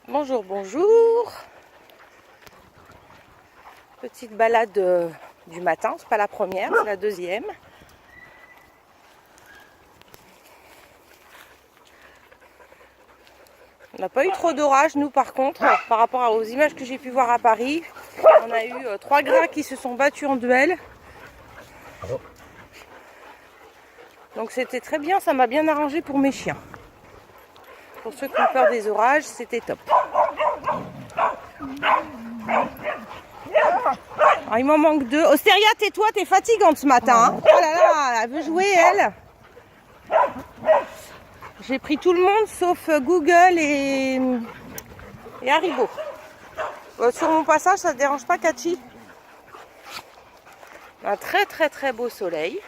Bonjour, bonjour. Petite balade du matin, c'est pas la première, c'est la deuxième. On n'a pas eu trop d'orage, nous, par contre, par rapport aux images que j'ai pu voir à Paris. On a eu 3 gras qui se sont battus en duel. Donc c'était très bien, ça m'a bien arrangé pour mes chiens. Pour ceux qui ont peur des orages, c'était top. Alors, il m'en manque 2. Ostéria, tais-toi, t'es fatigante ce matin. Hein. Oh là là, elle veut jouer, elle. J'ai pris tout le monde sauf Google et Haribo. Sur mon passage, ça ne dérange pas Cathy. Un très beau soleil.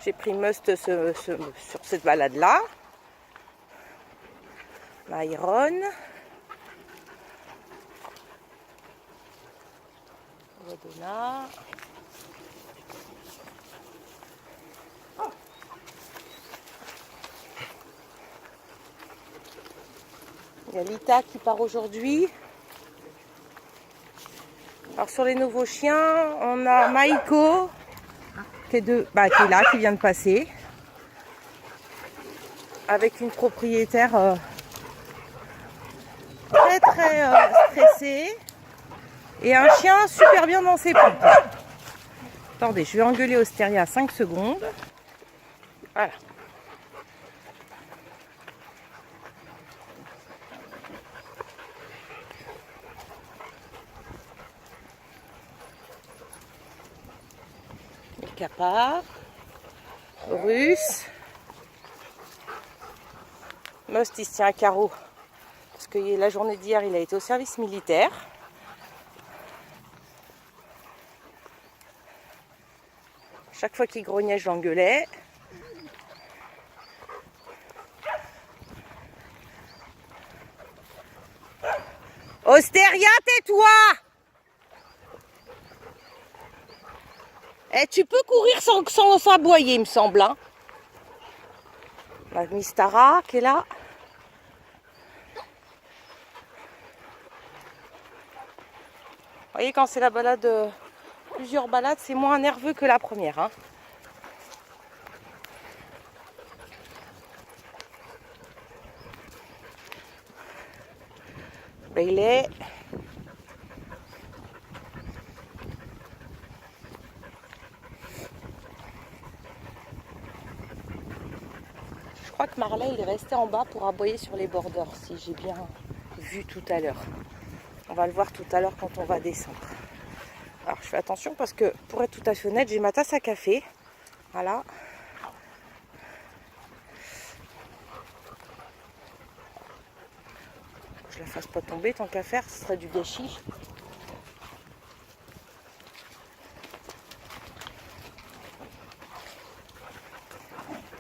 J'ai pris Must sur cette balade-là. Myron. Wadona. Il y a Lita qui part aujourd'hui. Alors sur les nouveaux chiens, on a Maiko qui est là, qui vient de passer. Avec une propriétaire très stressée. Et un chien super bien dans ses pompes. Attendez, je vais engueuler Ostéria 5 secondes. Voilà. Capard, Russe, Most il se tient à carreau parce que la journée d'hier il a été au service militaire. Chaque fois qu'il grognait, je l'engueulais. Ostéria, tais-toi! Eh, tu peux courir sans aboyer, il me semble. Hein. La Miss Tara qui est là. Vous voyez, quand c'est la balade, plusieurs balades, c'est moins nerveux que la première. Hein. Bailey. Je crois que Marley il est resté en bas pour aboyer sur les borders, si j'ai bien vu tout à l'heure. On va le voir tout à l'heure quand on va descendre. Alors je fais attention parce que pour être tout à fait honnête, j'ai ma tasse à café. Voilà. Je la fasse pas tomber, tant qu'à faire, ce serait du gâchis.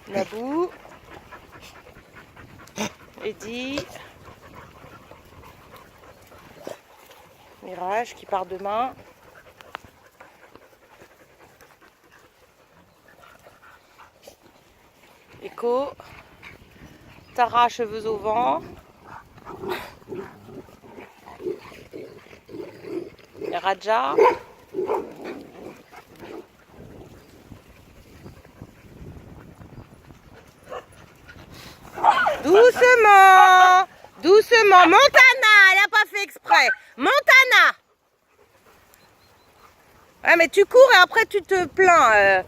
Nabou. Eddie. Mirage qui part demain. Echo. Tara, cheveux au vent. Raja. Doucement. Doucement. Montana, elle n'a pas fait exprès. Montana. Ah mais tu cours et après tu te plains.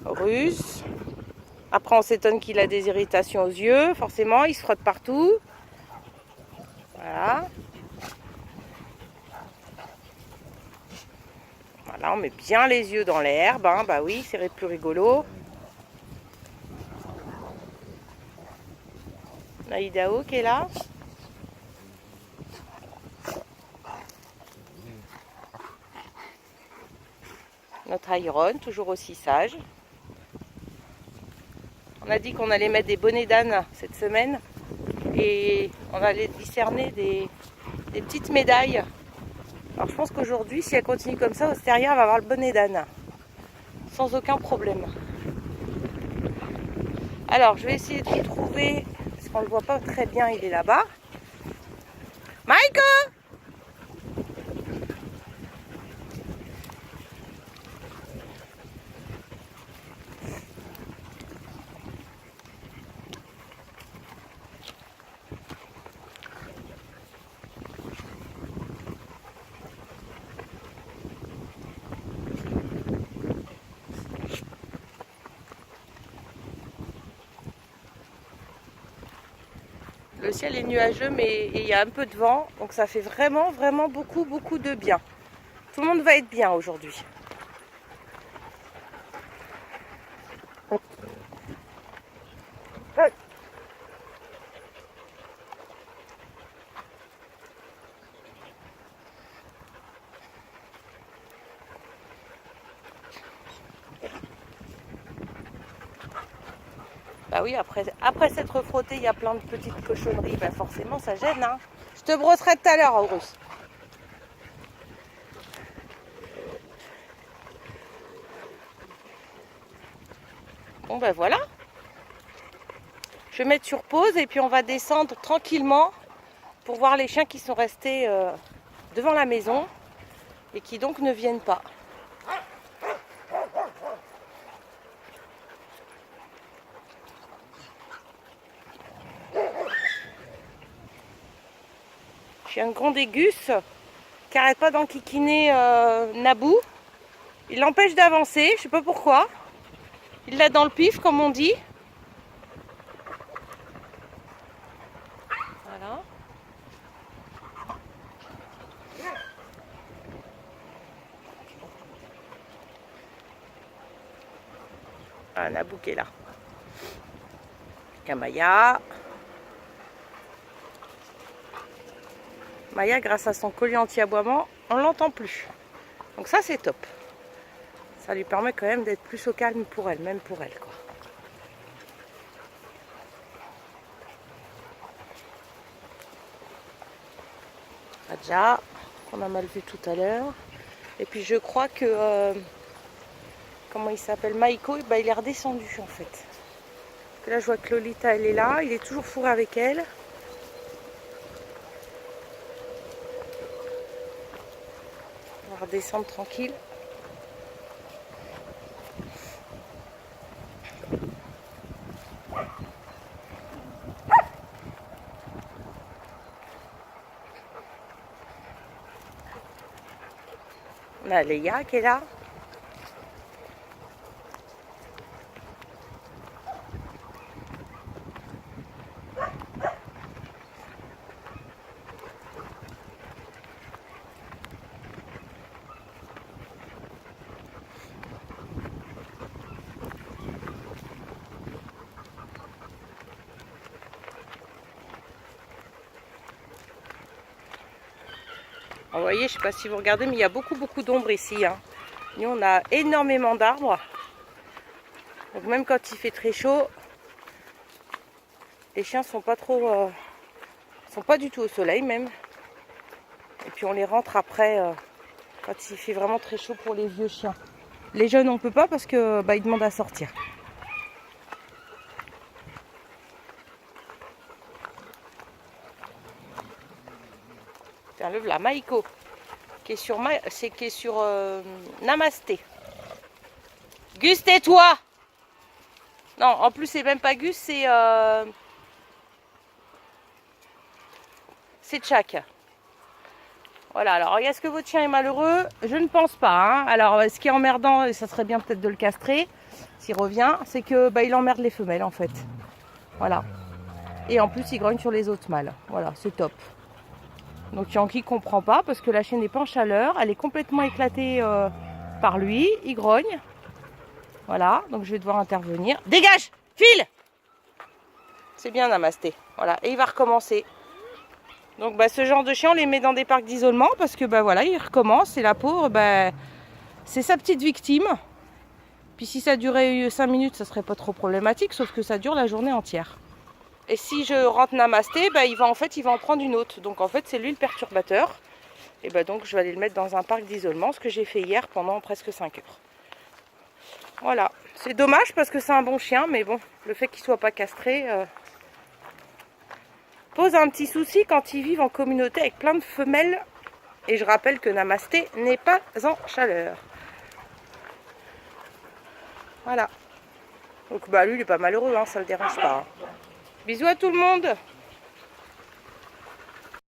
Russe. Après on s'étonne qu'il a des irritations aux yeux. Forcément, il se frotte partout. Voilà. Voilà, on met bien les yeux dans l'herbe. Hein. Bah oui, c'est plus rigolo. Naïdao qui est là. Notre Iron, toujours aussi sage. On a dit qu'on allait mettre des bonnets d'âne cette semaine. Et on allait discerner des petites médailles. Alors je pense qu'aujourd'hui, si elle continue comme ça, Ostéria va avoir le bonnet d'âne. sans aucun problème. Alors, je vais essayer de le trouver, parce qu'on ne le voit pas très bien, il est là-bas. Mike! Le ciel est nuageux, mais il y a un peu de vent, donc ça fait vraiment beaucoup de bien. Tout le monde va être bien aujourd'hui. Bah oui, après s'être frotté, il y a plein de petites cochonneries. Bah forcément, ça gêne. Hein. Je te brosserai tout à l'heure, Horus. Bon, ben voilà. Je vais mettre sur pause et puis on va descendre tranquillement pour voir les chiens qui sont restés devant la maison et qui donc ne viennent pas. J'ai un grand dégus qui n'arrête pas d'enquiquiner Naboo. Il l'empêche d'avancer, je sais pas pourquoi. Il l'a dans le pif, comme on dit. Voilà. Ah, Naboo qui est là. Maya. Maya, grâce à son collier anti-aboiement, on ne l'entend plus. Donc ça, c'est top. Ça lui permet quand même d'être plus au calme pour elle, même pour elle, quoi. Raja, qu'on a mal vu tout à l'heure. Et puis je crois que... comment il s'appelle, Maiko, bah, il est redescendu en fait. Parce que là, je vois que Lolita, elle est là. Il est toujours fourré avec elle. On va redescendre tranquille. On a Léa qui est là. Vous voyez, je ne sais pas si vous regardez, mais il y a beaucoup d'ombre ici. Hein. Nous, on a énormément d'arbres. Donc même quand il fait très chaud, les chiens sont pas trop, sont pas du tout au soleil même. Et puis on les rentre après quand il fait vraiment très chaud pour les vieux chiens. Les jeunes, on peut pas parce que ils demandent à sortir. Tiens, le voilà, Maiko, qui est sur Namasté. Gus, tais-toi! Non, en plus, c'est même pas Gus, c'est Tchak. Voilà, alors est-ce que votre chien est malheureux? Je ne pense pas. Hein. Alors, ce qui est emmerdant, et ça serait bien peut-être de le castrer, s'il revient, c'est que il emmerde les femelles en fait. Voilà. Et en plus, il grogne sur les autres mâles. Voilà, c'est top. Donc Yankee comprend pas parce que la chienne n'est pas en chaleur, elle est complètement éclatée par lui, il grogne. Voilà, donc je vais devoir intervenir. Dégage! File! C'est bien Namasté. Voilà, et il va recommencer. Donc ce genre de chien, on les met dans des parcs d'isolement parce que voilà, il recommence et la pauvre, c'est sa petite victime. Puis si ça durait 5 minutes, ça serait pas trop problématique, sauf que ça dure la journée entière. Et si je rentre Namasté, il va en prendre une autre. Donc en fait, c'est lui le perturbateur. Et donc je vais aller le mettre dans un parc d'isolement, ce que j'ai fait hier pendant presque 5 heures. Voilà, c'est dommage parce que c'est un bon chien, mais bon, le fait qu'il soit pas castré pose un petit souci quand ils vivent en communauté avec plein de femelles. Et je rappelle que Namasté n'est pas en chaleur. Voilà. Donc bah lui il est pas malheureux, hein, ça le dérange pas. Hein. Bisous à tout le monde.